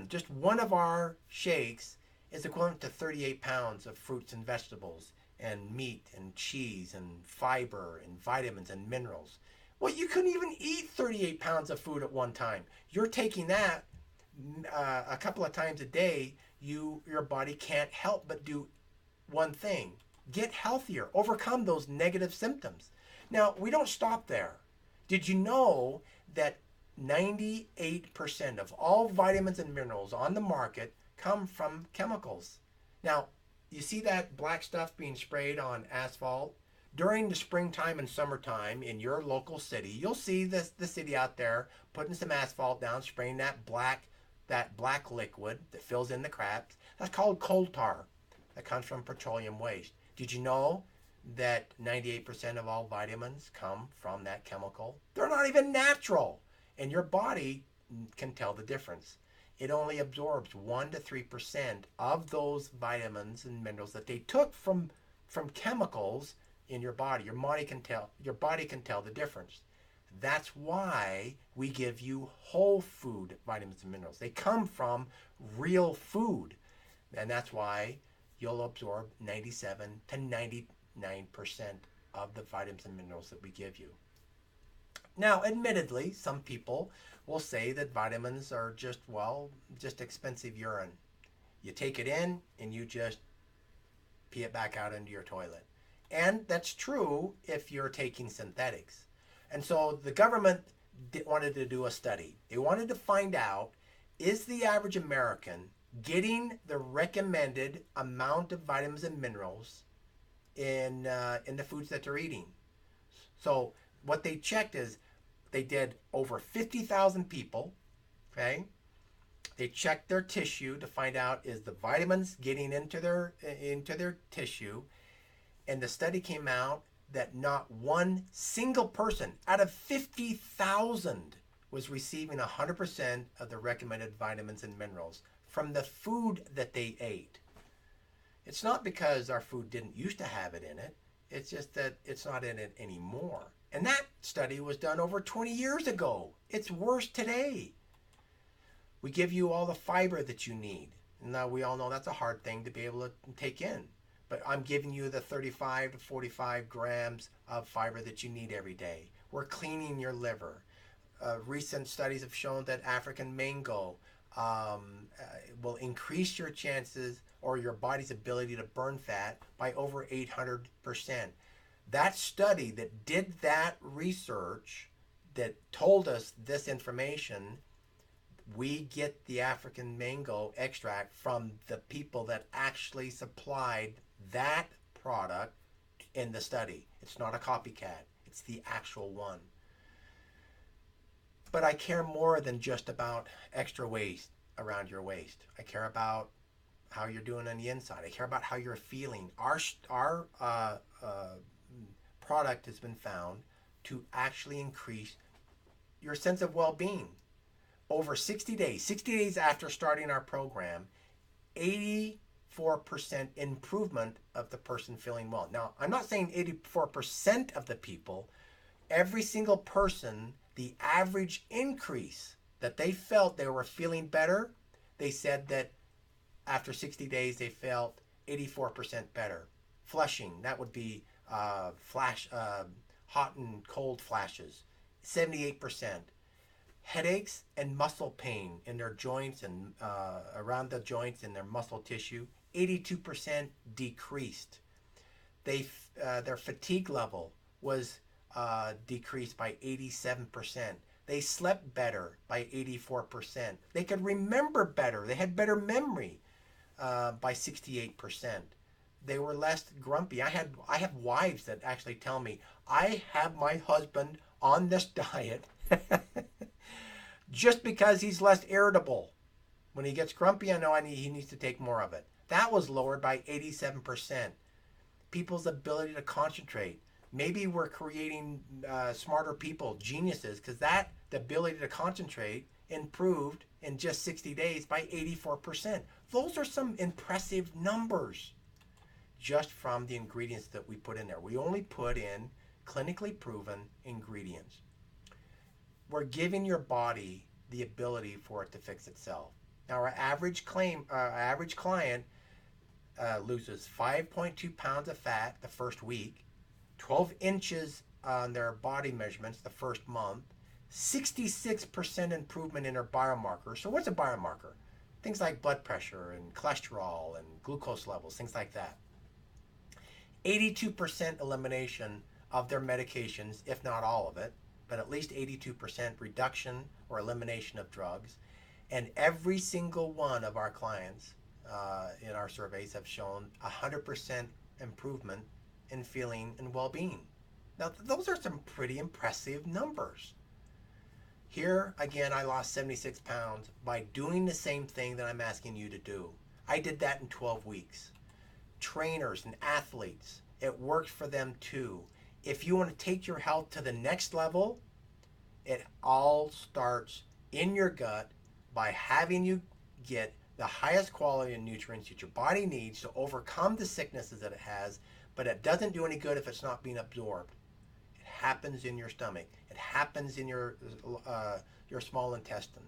just one of our shakes is equivalent to 38 pounds of fruits and vegetables and meat and cheese and fiber and vitamins and minerals. Well, you couldn't even eat 38 pounds of food at one time. You're taking that a couple of times a day. Your body can't help but do one thing: get healthier, overcome those negative symptoms. Now, we don't stop there. Did you know that 98% of all vitamins and minerals on the market come from chemicals? Now, you see that black stuff being sprayed on asphalt? During the springtime and summertime in your local city, you'll see the city out there putting some asphalt down, spraying that black liquid that fills in the cracks. That's called coal tar. That comes from petroleum waste. Did you know that 98% of all vitamins come from that chemical? They're not even natural, and your body can tell the difference. It only absorbs 1 to 3% of those vitamins and minerals that they took from chemicals in your body. Your body can tell the difference. That's why we give you whole food vitamins and minerals. They come from real food, and that's why you'll absorb 97 to 99% of the vitamins and minerals that we give you. Now, admittedly, some people will say that vitamins are just expensive urine. You take it in and you just pee it back out into your toilet. And that's true if you're taking synthetics. And so the government wanted to do a study. They wanted to find out, is the average American getting the recommended amount of vitamins and minerals in the foods that they're eating? So what they checked is they did over 50,000 people, okay? They checked their tissue to find out, is the vitamins getting into their tissue? And the study came out that not one single person out of 50,000 was receiving 100% of the recommended vitamins and minerals from the food that they ate. It's not because our food didn't used to have it in it. It's just that it's not in it anymore. And that study was done over 20 years ago. It's worse today. We give you all the fiber that you need. Now, we all know that's a hard thing to be able to take in. but I'm giving you the 35 to 45 grams of fiber that you need every day. We're cleaning your liver. Recent studies have shown that African mango will increase your chances or your body's ability to burn fat by over 800%. That study that did that research that told us this information, we get the African mango extract from the people that actually supplied that product in the study. It's not a copycat, it's the actual one. But I care more than just about extra waist around your waist. I care about how you're doing on the inside. I care about how you're feeling. Our product has been found to actually increase your sense of well-being. Over 60 days after starting our program, 84% improvement of the person feeling well. Now, I'm not saying 84% of the people. Every single person, the average increase that they felt they were feeling better, they said that after 60 days they felt 84% better. Flushing, that would be hot and cold flashes, 78%. Headaches and muscle pain in their joints and around the joints and their muscle tissue, 82% decreased. Their fatigue level was decreased by 87%. They slept better by 84%. They could remember better. They had better memory by 68%. They were less grumpy. I have wives that actually tell me, I have my husband on this diet just because he's less irritable. When he gets grumpy, I know he needs to take more of it. That was lowered by 87%. People's ability to concentrate. Maybe we're creating smarter people, geniuses, because the ability to concentrate improved in just 60 days by 84%. Those are some impressive numbers just from the ingredients that we put in there. We only put in clinically proven ingredients. We're giving your body the ability for it to fix itself. Now, our average client loses 5.2 pounds of fat the first week, 12 inches on their body measurements the first month, 66% improvement in their biomarkers. So what's a biomarker? Things like blood pressure and cholesterol and glucose levels, things like that. 82% elimination of their medications, if not all of it, but at least 82% reduction or elimination of drugs. And every single one of our clients in our surveys have shown 100% improvement in feeling and well-being. Now, those are some pretty impressive numbers. Here, again, I lost 76 pounds by doing the same thing that I'm asking you to do. I did that in 12 weeks. Trainers and athletes, it worked for them too. If you want to take your health to the next level, it all starts in your gut by having you get the highest quality of nutrients that your body needs to overcome the sicknesses that it has, but it doesn't do any good if it's not being absorbed. It happens in your stomach. It happens in your small intestine,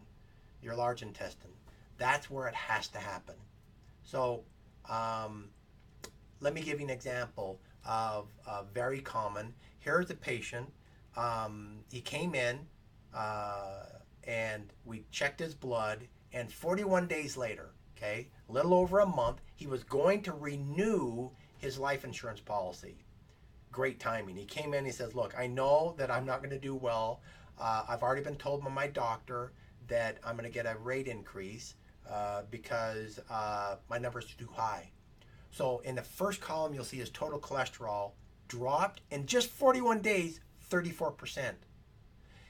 your large intestine. That's where it has to happen. So let me give you an example of very common. Here's a patient. He came in and we checked his blood, and 41 days later, okay, a little over a month, he was going to renew his life insurance policy. Great timing. He came in, he says, look, I know that I'm not going to do well. I've already been told by my doctor that I'm going to get a rate increase because my numbers are too high. So in the first column, you'll see his total cholesterol dropped in just 41 days, 34%.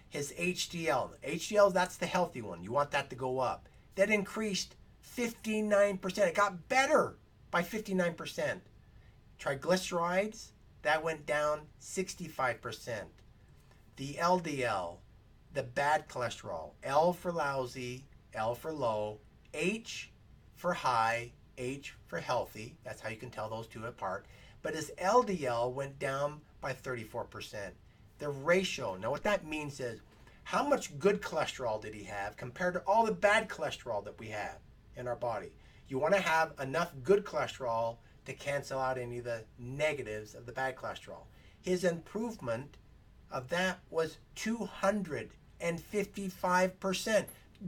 His HDL, that's the healthy one. You want that to go up. That increased 59%. It got better by 59%. Triglycerides, that went down 65%. The LDL, the bad cholesterol, L for lousy, L for low, H for high, H for healthy. That's how you can tell those two apart. But his LDL went down by 34%. The ratio, now what that means is how much good cholesterol did he have compared to all the bad cholesterol that we have in our body. You want to have enough good cholesterol to cancel out any of the negatives of the bad cholesterol. His improvement of that was 255%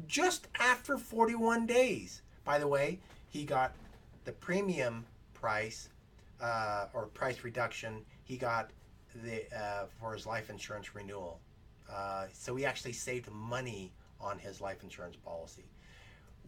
just after 41 days. By the way, he got the premium price or price reduction. He got the for his life insurance renewal. So he actually saved money on his life insurance policy.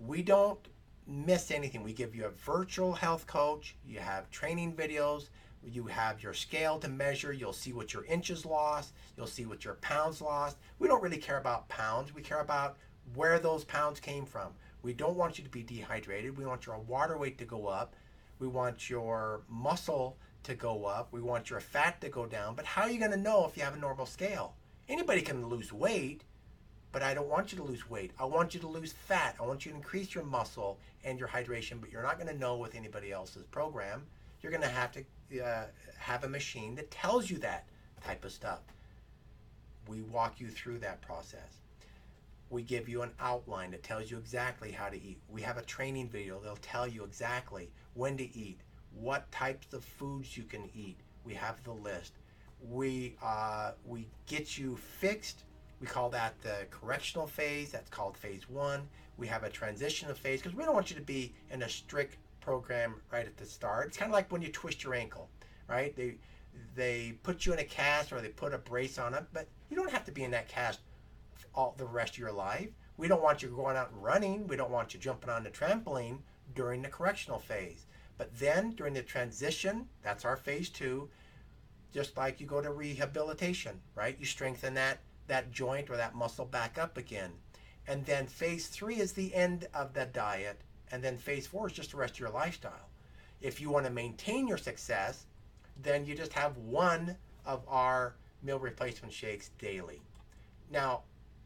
We don't miss anything. We give you a virtual health coach. You have training videos. You have your scale to measure. You'll see what your inches lost. You'll see what your pounds lost. We don't really care about pounds. We care about where those pounds came from. We don't want you to be dehydrated. We want your water weight to go up. We want your muscle to go up. We want your fat to go down. But how are you going to know if you have a normal scale? Anybody can lose weight, but I don't want you to lose weight. I want you to lose fat. I want you to increase your muscle and your hydration, but you're not going to know with anybody else's program. You're going to have a machine that tells you that type of stuff. We walk you through that process. We give you an outline that tells you exactly how to eat. We have a training video that'll tell you exactly when to eat, what types of foods you can eat. We have the list. We get you fixed. We call that the correctional phase. That's called phase 1. We have a transitional phase because we don't want you to be in a strict program right at the start. It's kind of like when you twist your ankle, right? They put you in a cast or they put a brace on it, but you don't have to be in that cast all the rest of your life. We don't want you going out and running. We don't want you jumping on the trampoline during the correctional phase. But then during the transition, that's our phase 2, just like you go to rehabilitation, right? You strengthen that joint or that muscle back up again. And then phase 3 is the end of the diet. And then phase 4 is just the rest of your lifestyle. If you want to maintain your success, then you just have one of our meal replacement shakes daily. Now,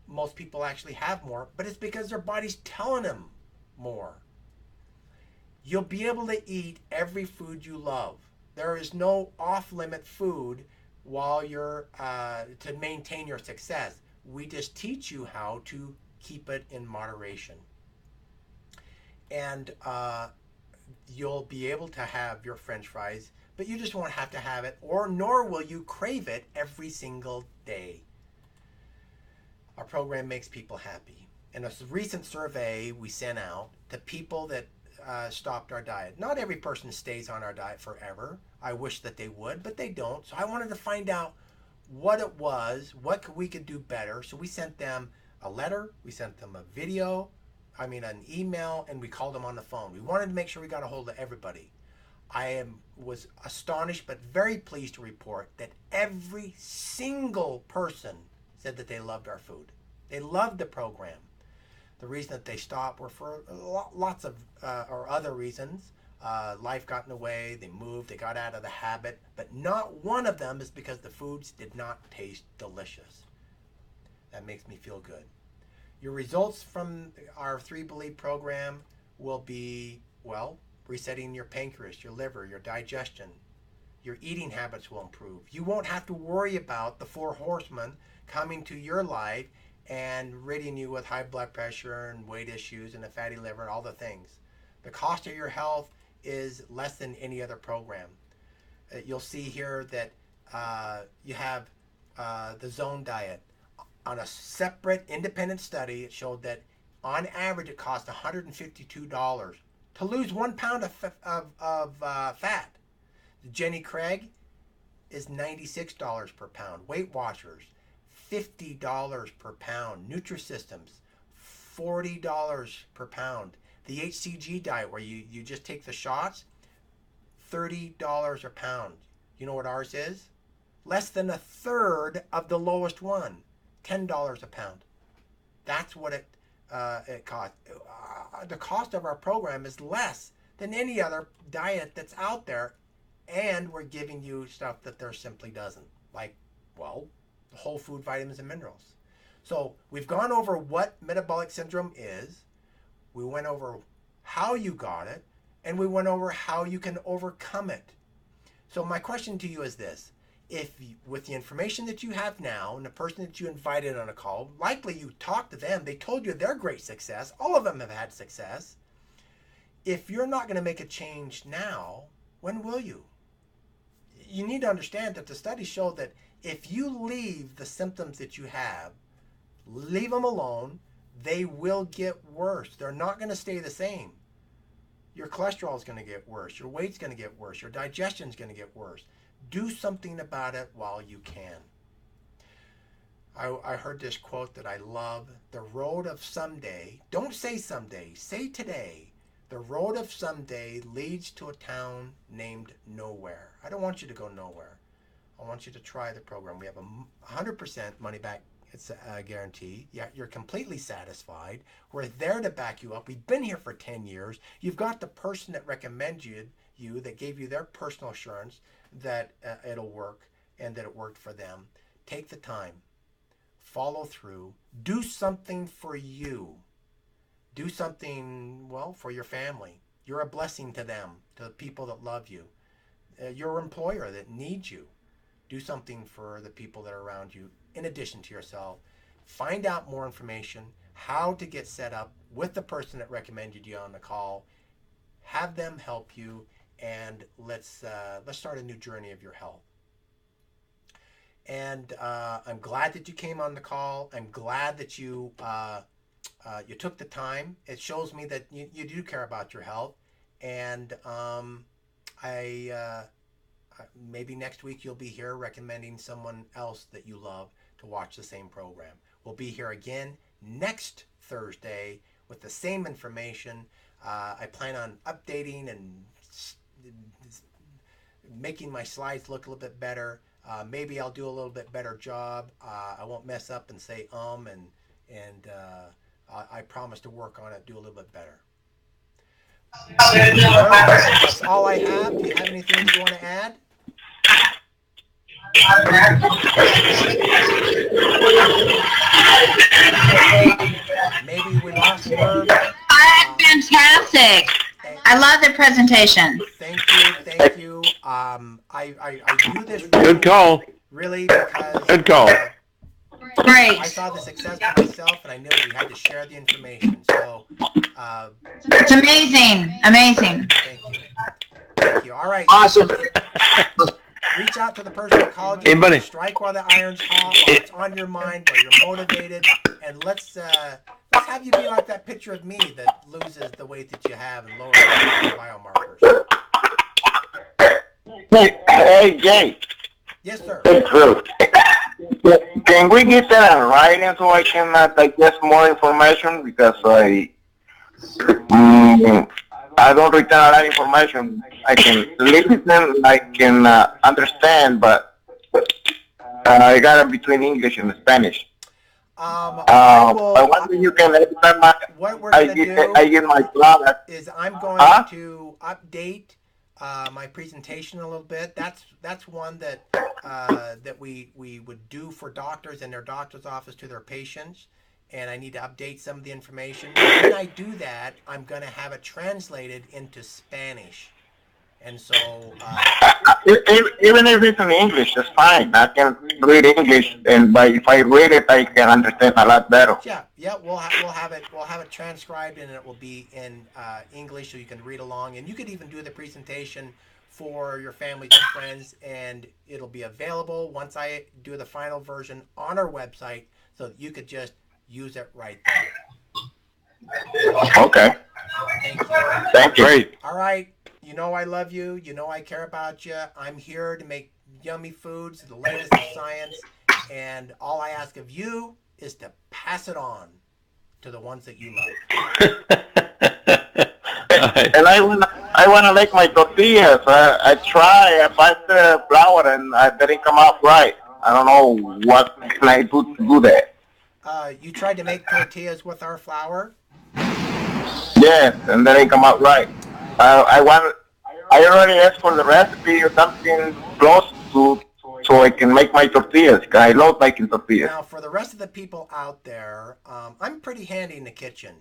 most people actually have more, but it's because their body's telling them more. You'll be able to eat every food you love. There is no off-limit food while you're to maintain your success. We just teach you how to keep it in moderation. And you'll be able to have your French fries, but you just won't have to have it, nor will you crave it every single day. Our program makes people happy. In a recent survey we sent out to people that stopped our diet. Not every person stays on our diet forever. I wish that they would, but they don't. So I wanted to find out what it was, what we could do better. So we sent them a letter, we sent them an email, and we called them on the phone. We wanted to make sure we got a hold of everybody. Was astonished but very pleased to report that every single person said that they loved our food. They loved the program. The reason that they stopped were for lots of or other reasons. Life got in the way, they moved, they got out of the habit, but not one of them is because the foods did not taste delicious. That makes me feel good. Your results from our 3Believe program will be, resetting your pancreas, your liver, your digestion. Your eating habits will improve. You won't have to worry about the 4 horsemen coming to your life and ridding you with high blood pressure and weight issues and a fatty liver and all the things. The cost of your health is less than any other program. You'll see here that you have the zone diet. On a separate independent study, it showed that on average it costs $152 to lose 1 pound of fat. The Jenny Craig is $96 per pound. Weight Watchers, $50 per pound. Nutrisystems, $40 per pound. The HCG diet, where you just take the shots, $30 a pound. You know what ours is? Less than a third of the lowest one, $10 a pound. That's what it costs. The cost of our program is less than any other diet that's out there, and we're giving you stuff that there simply doesn't, like, the whole food vitamins and minerals. So we've gone over what metabolic syndrome is, we went over how you got it, and we went over how you can overcome it. So my question to you is this: if with the information that you have now and the person that you invited on a call, likely you talked to them, they told you their great success, all of them have had success. If you're not going to make a change now, When will you? You need to understand that the studies show that if you leave the symptoms that you have, leave them alone, they will get worse. They're not going to stay the same. Your cholesterol is going to get worse. Your weight's going to get worse. Your digestion's going to get worse. Do something about it while you can. I heard this quote that I love. The road of someday, don't say someday, say today. The road of someday leads to a town named Nowhere. I don't want you to go nowhere. I want you to try the program. We have a 100% money back guarantee. Yeah, you're completely satisfied. We're there to back you up. We've been here for 10 years. You've got the person that recommended you that gave you their personal assurance that it'll work and that it worked for them. Take the time. Follow through. Do something for you. Do something, well, for your family. You're a blessing to them, to the people that love you. Your employer that needs you. Do something for the people that are around you in addition to yourself. Find out more information, how to get set up with the person that recommended you on the call. Have them help you, and let's start a new journey of your health. And I'm glad that you came on the call. I'm glad that you took the time. It shows me that you do care about your health. And maybe next week you'll be here recommending someone else that you love to watch the same program. We'll be here again next Thursday with the same information. I plan on updating and making my slides look a little bit better. Maybe I'll do a little bit better job. I won't mess up and say and I promise to work on it, do a little bit better. That's all I have. Do you have anything you want to add? Maybe we lost Merv. Fantastic. I love the presentation. Thank you. I do this Good call. Really because Good call. Great. I saw the success for myself, and I knew we had to share the information. So, it's amazing. Amazing. Thank you. All right. Awesome. Reach out to the person that called you. Hey, buddy. Strike while the iron's hot, while it's on your mind, while you're motivated, and let's have you be like that picture of me that loses the weight that you have and lowers the biomarkers. Hey, Jay. Yes, sir. It's true. Can we get that in writing so I can digest more information? Because I don't retain a lot of information. I can listen, I can understand, but I got it between English and Spanish. I wonder you can every time I get my class is I'm going to update my presentation a little bit. That's one that that we would do for doctors in their doctor's office to their patients, and I need to update some of the information. When I do that, I'm going to have it translated into Spanish, and so even if it's in English, that's fine. I can read English, and if I read it, I can understand a lot better. Yeah. We'll have it transcribed, and it will be in English, so you can read along, and you could even do the presentation for your family and friends, and it'll be available once I do the final version on our website, so that you could just use it right there. Okay. Thank you. Thank you. Great. All right. You know I love you. You know I care about you. I'm here to make yummy foods, the latest in science, and all I ask of you is to pass it on to the ones that you love. And I wanna make my tortillas. I buy the flour and it didn't come out right. I don't know what can I do to do that. You tried to make tortillas with our flour? Yes, and that didn't come out right. I already asked for the recipe or something close to so I can make my tortillas. I love making tortillas. Now, for the rest of the people out there, I'm pretty handy in the kitchen.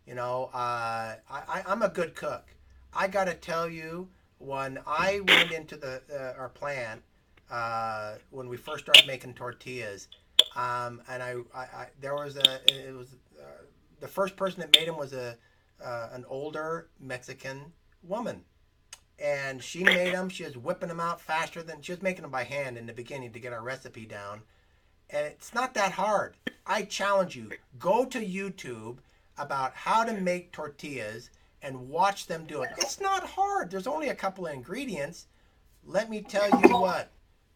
You know, I'm a good cook. I got to tell you, when I went into our plant, when we first started making tortillas, and the first person that made them was an older Mexican woman, and she made them. She was whipping them out faster than she was making them by hand in the beginning to get our recipe down. And it's not that hard. I challenge you, go to YouTube about how to make tortillas and watch them do it. It's not hard. There's only a couple of ingredients. Let me tell you what,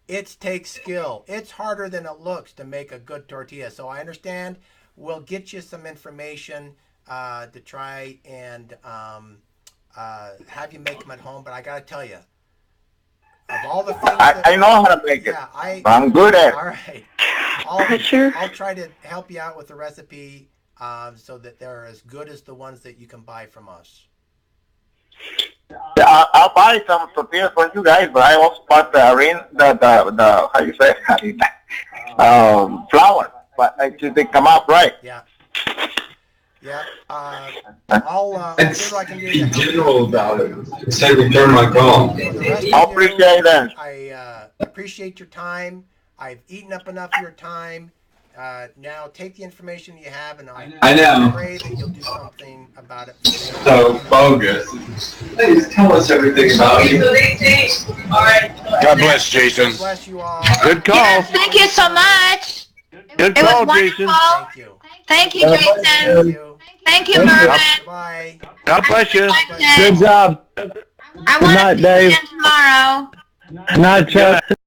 it takes skill. It's harder than it looks to make a good tortilla. So I understand. We'll get you some information to try and have you make them at home. But I got to tell you, of all the things I know how to make it. yeah, I'm good at it. all right. I'll try to help you out with the recipe so that they're as good as the ones that you can buy from us. Yeah, I'll buy some tortillas from you guys, but I also bought the the how you say flour, but they come out right. Yeah. Yeah. I'll see what I can do to Be help you. general about it. Instead of return my call. For the rest of I you, appreciate that. I appreciate your time. I've eaten up enough of your time. Now take the information you have, and I know. pray that you'll do something about it. So bogus. Please tell us everything about you. God bless, Jason. God bless you all. Good call. Yes, thank you so much. Good It was call, wonderful. Jason. Thank you. Thank you, Jason. Thank you. Thank you, Mervin. Bye. God bless you. Good job. I want to night, see you Dave. again tomorrow. Night, Chuck.